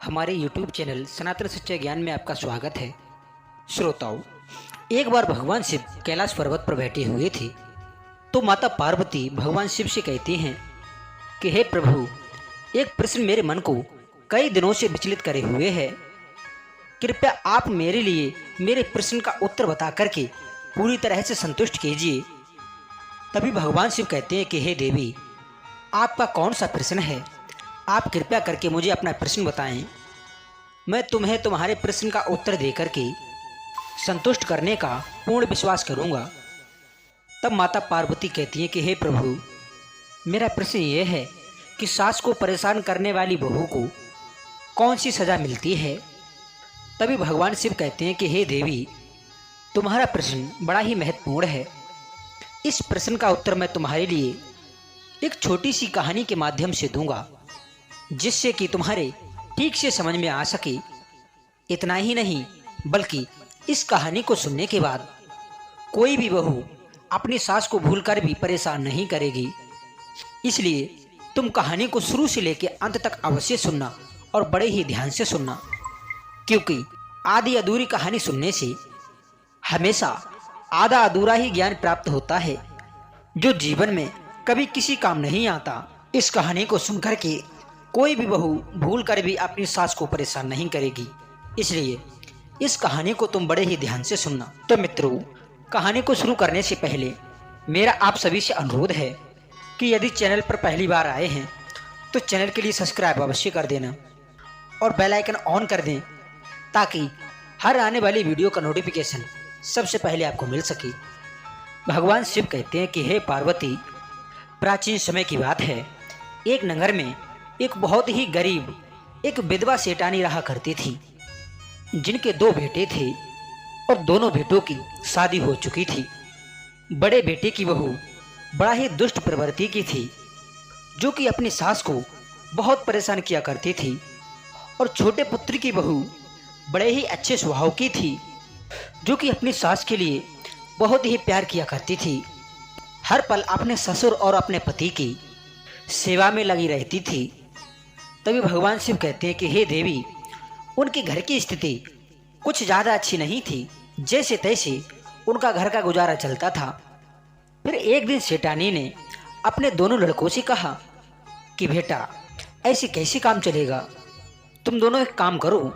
हमारे YouTube channel सनातन सच्चा ज्ञान में आपका स्वागत है। श्रोताओं, एक बार भगवान शिव कैलाश पर्वत पर बैठे हुए थे तो माता पार्वती भगवान शिव से कहती हैं कि हे प्रभु, एक प्रश्न मेरे मन को कई दिनों से विचलित करे हुए है। कृपया आप मेरे लिए मेरे प्रश्न का उत्तर बता करके पूरी तरह से संतुष्ट कीजिए। तभी भगवान शिव कहते हैं कि हे देवी, आपका कौन सा प्रश्न है? आप कृपया करके मुझे अपना प्रश्न बताएं। मैं तुम्हें तुम्हारे प्रश्न का उत्तर देकर के संतुष्ट करने का पूर्ण विश्वास करूंगा। तब माता पार्वती कहती है कि हे प्रभु, मेरा प्रश्न ये है कि सास को परेशान करने वाली बहू को कौन सी सज़ा मिलती है? तभी भगवान शिव कहते हैं कि हे देवी, तुम्हारा प्रश्न बड़ा ही महत्वपूर्ण है। इस प्रश्न का उत्तर मैं तुम्हारे लिए एक छोटी सी कहानी के माध्यम से दूंगा, जिससे कि तुम्हारे ठीक से समझ में आ सके। इतना ही नहीं, बल्कि इस कहानी को सुनने के बाद कोई भी बहू अपनी सास को भूलकर भी परेशान नहीं करेगी। इसलिए तुम कहानी को शुरू से लेकर अंत तक अवश्य सुनना और बड़े ही ध्यान से सुनना, क्योंकि आधी अधूरी कहानी सुनने से हमेशा आधा अधूरा ही ज्ञान प्राप्त होता है, जो जीवन में कभी किसी काम नहीं आता। इस कहानी को सुनकर के कोई भी बहू भूल कर भी अपनी सास को परेशान नहीं करेगी। इसलिए इस कहानी को तुम बड़े ही ध्यान से सुनना। तो मित्रों, कहानी को शुरू करने से पहले मेरा आप सभी से अनुरोध है कि यदि चैनल पर पहली बार आए हैं तो चैनल के लिए सब्सक्राइब अवश्य कर देना और बेल आइकन ऑन कर दें, ताकि हर आने वाली वीडियो का नोटिफिकेशन सबसे पहले आपको मिल सके। भगवान शिव कहते हैं कि हे पार्वती, प्राचीन समय की बात है, एक नगर में एक बहुत ही गरीब एक विधवा सेठानी रहा करती थी, जिनके 2 बेटे थे और दोनों बेटों की शादी हो चुकी थी। बड़े बेटे की बहू बड़ा ही दुष्ट प्रवृत्ति की थी, जो कि अपनी सास को बहुत परेशान किया करती थी, और छोटे पुत्र की बहू बड़े ही अच्छे स्वभाव की थी, जो कि अपनी सास के लिए बहुत ही प्यार किया करती थी। हर पल अपने ससुर और अपने पति की सेवा में लगी रहती थी। तभी भगवान शिव कहते हैं कि हे देवी, उनके घर की स्थिति कुछ ज़्यादा अच्छी नहीं थी। जैसे तैसे उनका घर का गुजारा चलता था। फिर एक दिन सेठानी ने अपने दोनों लड़कों से कहा कि बेटा, ऐसे कैसे काम चलेगा? तुम दोनों एक काम करो,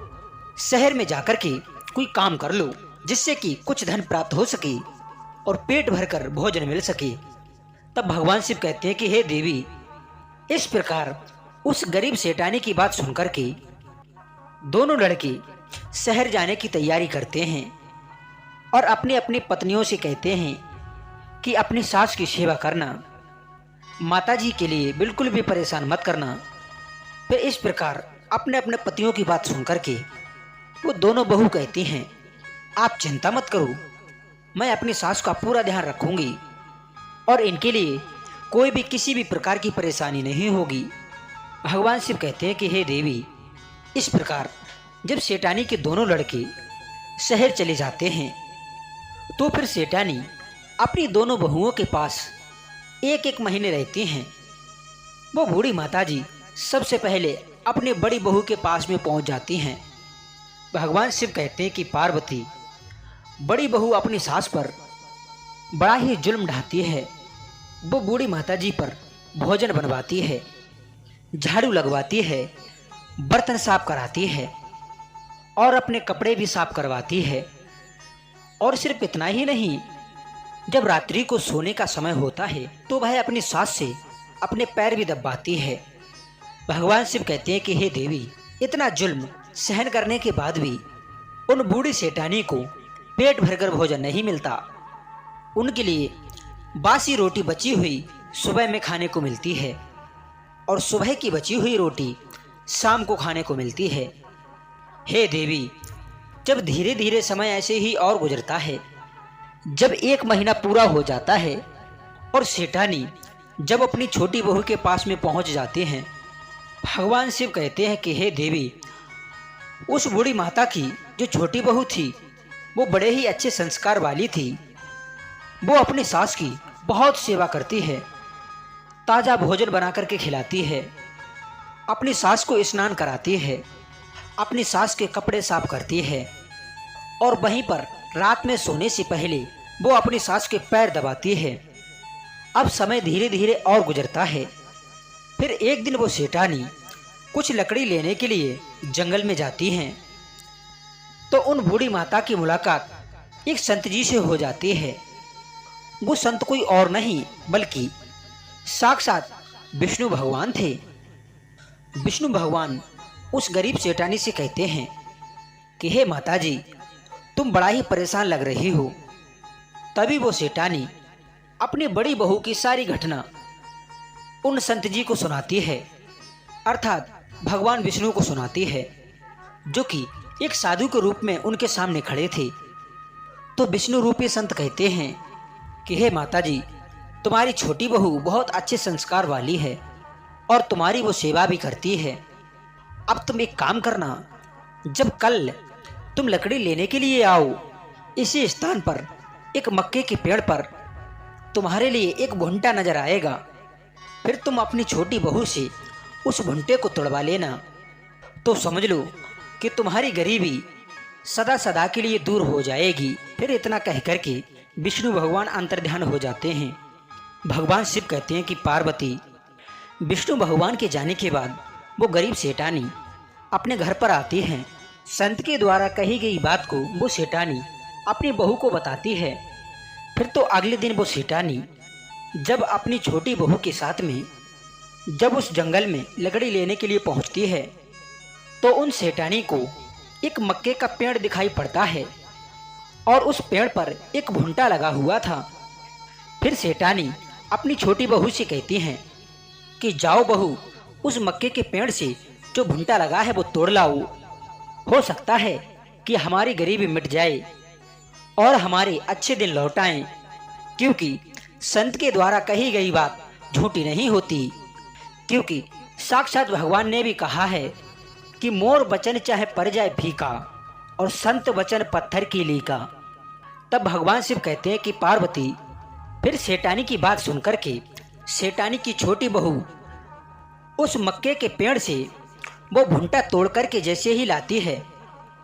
शहर में जाकर के कोई काम कर लो, जिससे कि कुछ धन प्राप्त हो सके और पेट भरकर भोजन मिल सके। तब भगवान शिव कहते हैं कि हे देवी, इस प्रकार उस गरीब सेठानी की बात सुनकर के दोनों लड़के शहर जाने की तैयारी करते हैं और अपनी अपनी पत्नियों से कहते हैं कि अपनी सास की सेवा करना, माताजी के लिए बिल्कुल भी परेशान मत करना। फिर इस प्रकार अपने अपने पतियों की बात सुनकर के वो दोनों बहू कहती हैं, आप चिंता मत करो, मैं अपनी सास का पूरा ध्यान रखूंगी और इनके लिए कोई भी किसी भी प्रकार की परेशानी नहीं होगी। भगवान शिव कहते हैं कि हे देवी, इस प्रकार जब सेठानी के दोनों लड़के शहर चले जाते हैं तो फिर सेठानी अपनी दोनों बहुओं के पास 1-1 महीने रहती हैं। वो बूढ़ी माताजी सबसे पहले अपनी बड़ी बहू के पास में पहुंच जाती हैं। भगवान शिव कहते हैं कि पार्वती, बड़ी बहू अपनी सास पर बड़ा ही जुल्म ढाती है। वो बूढ़ी माताजी पर भोजन बनवाती है, झाड़ू लगवाती है, बर्तन साफ कराती है और अपने कपड़े भी साफ करवाती है। और सिर्फ इतना ही नहीं, जब रात्रि को सोने का समय होता है तो वह अपनी सास से अपने पैर भी दबाती है। भगवान शिव कहते हैं कि हे देवी, इतना जुल्म सहन करने के बाद भी उन बूढ़ी सेठानी को पेट भरकर भोजन नहीं मिलता। उनके लिए बासी रोटी बची हुई सुबह में खाने को मिलती है और सुबह की बची हुई रोटी शाम को खाने को मिलती है। हे देवी, जब धीरे धीरे समय ऐसे ही और गुजरता है, जब 1 महीना पूरा हो जाता है और सेठानी जब अपनी छोटी बहू के पास में पहुंच जाते हैं, भगवान शिव कहते हैं कि हे देवी, उस बूढ़ी माता की जो छोटी बहू थी वो बड़े ही अच्छे संस्कार वाली थी। वो अपनी सास की बहुत सेवा करती है, ताज़ा भोजन बना करके खिलाती है, अपनी सास को स्नान कराती है अपनी सास के कपड़े साफ करती है और वहीं पर रात में सोने से पहले वो अपनी सास के पैर दबाती है। अब समय धीरे धीरे और गुजरता है। फिर एक दिन वो सेठानी कुछ लकड़ी लेने के लिए जंगल में जाती हैं। तो उन बूढ़ी माता की मुलाकात एक संत जी से हो जाती है। वो संत कोई और नहीं बल्कि साक्षात विष्णु भगवान थे। विष्णु भगवान उस गरीब सेठानी से कहते हैं कि हे माता जी, तुम बड़ा ही परेशान लग रही हो। तभी वो सेठानी अपनी बड़ी बहू की सारी घटना उन संत जी को सुनाती है, अर्थात भगवान विष्णु को सुनाती है, जो कि एक साधु के रूप में उनके सामने खड़े थे। तो विष्णु रूपी संत कहते हैं कि हे माता जी, तुम्हारी छोटी बहू बहुत अच्छे संस्कार वाली है और तुम्हारी वो सेवा भी करती है। अब तुम एक काम करना, जब कल तुम लकड़ी लेने के लिए आओ, इसी स्थान पर एक मक्के के पेड़ पर तुम्हारे लिए एक भुंटा नजर आएगा। फिर तुम अपनी छोटी बहू से उस भुंटे को तोड़वा लेना, तो समझ लो कि तुम्हारी गरीबी सदा सदा के लिए दूर हो जाएगी। फिर इतना कह करके विष्णु भगवान अंतर्ध्यान हो जाते हैं। भगवान शिव कहते हैं कि पार्वती, विष्णु भगवान के जाने के बाद वो गरीब सेठानी अपने घर पर आती हैं। संत के द्वारा कही गई बात को वो सेठानी अपनी बहू को बताती है। फिर तो अगले दिन वो सेठानी जब अपनी छोटी बहू के साथ में जब उस जंगल में लकड़ी लेने के लिए पहुंचती है, तो उन सेठानी को एक मक्के का पेड़ दिखाई पड़ता है और उस पेड़ पर एक भुंटा लगा हुआ था। फिर सेठानी अपनी छोटी बहू से कहती हैं कि जाओ बहू, उस मक्के के पेड़ से जो भुंटा लगा है वो तोड़ लाओ। हो सकता है कि हमारी गरीबी मिट जाए और हमारे अच्छे दिन लौट आएं, क्योंकि संत के द्वारा कही गई बात झूठी नहीं होती। क्योंकि साक्षात भगवान ने भी कहा है कि मोर वचन चाहे पड़ जाए फीका और संत वचन पत्थर की लीका। तब भगवान शिव कहते हैं कि पार्वती, फिर सेठानी की बात सुनकर के सेठानी की छोटी बहू उस मक्के के पेड़ से वो भुंटा तोड़ करके जैसे ही लाती है,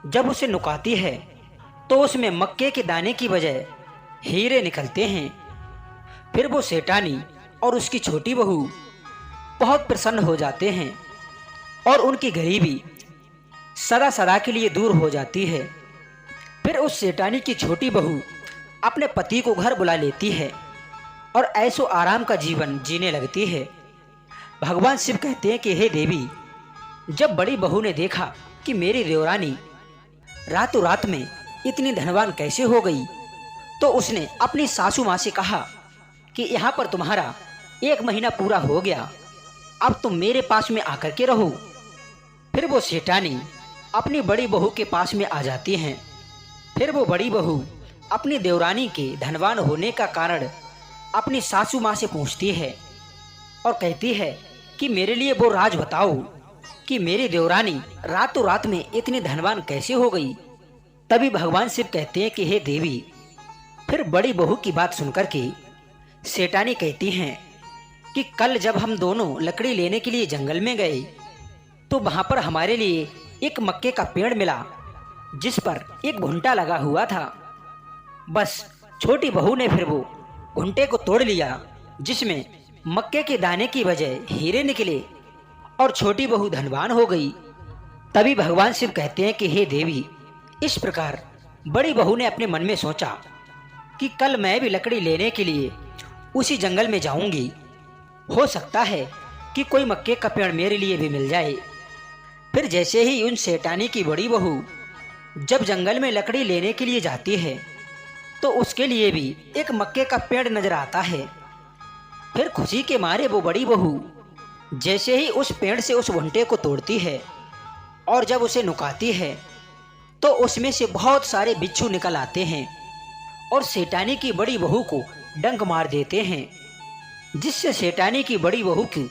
जब उसे नुकाती है तो उसमें मक्के के दाने की बजाय हीरे निकलते हैं। फिर वो सेठानी और उसकी छोटी बहू बहुत प्रसन्न हो जाते हैं और उनकी गरीबी सदा सदा के लिए दूर हो जाती है। फिर उस सेठानी की छोटी बहू अपने पति को घर बुला लेती है और ऐसो आराम का जीवन जीने लगती है। भगवान शिव कहते हैं कि हे देवी, जब बड़ी बहू ने देखा कि मेरी देवरानी रातों रात में इतनी धनवान कैसे हो गई, तो उसने अपनी सासू माँ से कहा कि यहाँ पर तुम्हारा 1 महीना पूरा हो गया, अब तुम मेरे पास में आकर के रहो। फिर वो सेठानी अपनी बड़ी बहू के पास में आ जाती हैं। फिर वो बड़ी बहू अपनी देवरानी के धनवान होने का कारण अपनी सासू माँ से पूछती है और कहती है कि मेरे लिए वो राज बताओ कि मेरी देवरानी रातों रात में इतनी धनवान कैसे हो गई। तभी भगवान शिव कहते हैं कि हे देवी, फिर बड़ी बहू की बात सुनकर के सेठानी कहती हैं कि कल जब हम दोनों लकड़ी लेने के लिए जंगल में गए, तो वहां पर हमारे लिए एक मक्के का पेड़ मिला जिस पर एक भुंटा लगा हुआ था। बस छोटी बहू ने फिर वो भुंटे को तोड़ लिया, जिसमें मक्के के दाने की बजाय हीरे निकले और छोटी बहू धनवान हो गई। तभी भगवान शिव कहते हैं कि हे देवी, इस प्रकार बड़ी बहू ने अपने मन में सोचा कि कल मैं भी लकड़ी लेने के लिए उसी जंगल में जाऊंगी, हो सकता है कि कोई मक्के का पेड़ मेरे लिए भी मिल जाए। फिर जैसे ही उन सेठानी की बड़ी बहू जब जंगल में लकड़ी लेने के लिए जाती है, तो उसके लिए भी एक मक्के का पेड़ नजर आता है। फिर खुशी के मारे वो बड़ी बहू जैसे ही उस पेड़ से उस भुंटे को तोड़ती है और जब उसे नुकाती है, तो उसमें से बहुत सारे बिच्छू निकल आते हैं और सेठानी की बड़ी बहू को डंक मार देते हैं, जिससे सेठानी की बड़ी बहू की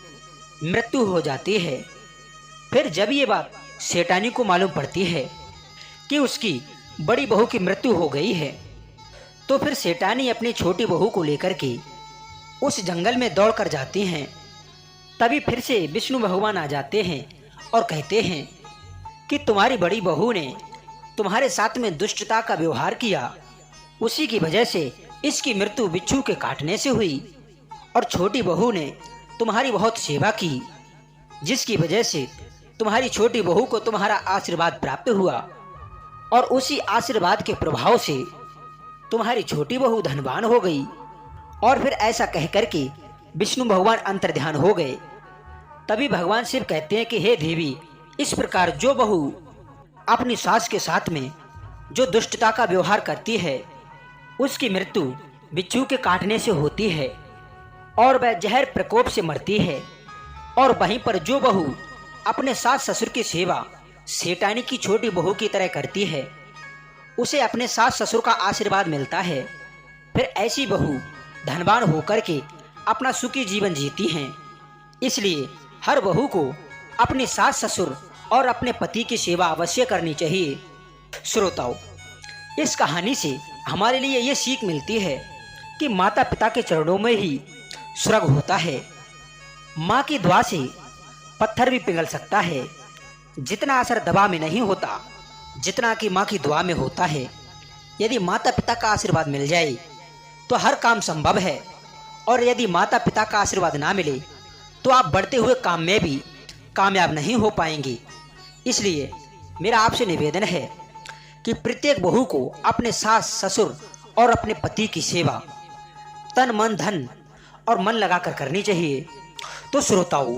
मृत्यु हो जाती है। फिर जब ये बात सेठानी को मालूम पड़ती है कि उसकी बड़ी बहू की मृत्यु हो गई है, तो फिर सेठानी अपनी छोटी बहू को लेकर के उस जंगल में दौड़ कर जाती हैं। तभी फिर से विष्णु भगवान आ जाते हैं और कहते हैं कि तुम्हारी बड़ी बहू ने तुम्हारे साथ में दुष्टता का व्यवहार किया, उसी की वजह से इसकी मृत्यु बिच्छू के काटने से हुई। और छोटी बहू ने तुम्हारी बहुत सेवा की, जिसकी वजह से तुम्हारी छोटी बहू को तुम्हारा आशीर्वाद प्राप्त हुआ। और उसी आशीर्वाद के प्रभाव से तुम्हारी छोटी बहू धनवान हो गई। और फिर ऐसा कह करके विष्णु भगवान अंतर्ध्यान हो गए। तभी भगवान शिव कहते हैं कि हे देवी, इस प्रकार जो बहू अपनी सास के साथ में जो दुष्टता का व्यवहार करती है, उसकी मृत्यु बिच्छू के काटने से होती है और वह जहर प्रकोप से मरती है। और वहीं पर जो बहू अपने सास ससुर की सेवा सेठानी की छोटी बहू की तरह करती है, उसे अपने सास ससुर का आशीर्वाद मिलता है। फिर ऐसी बहू धनवान होकर के अपना सुखी जीवन जीती हैं। इसलिए हर बहू को अपने सास ससुर और अपने पति की सेवा अवश्य करनी चाहिए। श्रोताओं, इस कहानी से हमारे लिए ये सीख मिलती है कि माता पिता के चरणों में ही स्वर्ग होता है। माँ की दुआ से पत्थर भी पिघल सकता है। जितना असर दवा में नहीं होता, जितना कि माँ की दुआ में होता है। यदि माता पिता का आशीर्वाद मिल जाए तो हर काम संभव है, और यदि माता पिता का आशीर्वाद ना मिले तो आप बढ़ते हुए काम में भी कामयाब नहीं हो पाएंगे। इसलिए मेरा आपसे निवेदन है कि प्रत्येक बहू को अपने सास ससुर और अपने पति की सेवा तन मन धन और मन लगाकर करनी चाहिए। तो श्रोताओं,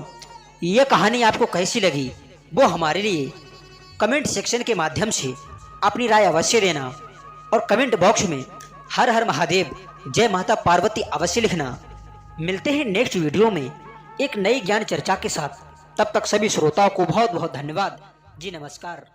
यह कहानी आपको कैसी लगी वो हमारे लिए कमेंट सेक्शन के माध्यम से अपनी राय अवश्य देना, और कमेंट बॉक्स में हर हर महादेव जय माता पार्वती अवश्य लिखना। मिलते हैं नेक्स्ट वीडियो में एक नई ज्ञान चर्चा के साथ। तब तक सभी श्रोताओं को बहुत बहुत धन्यवाद जी। नमस्कार।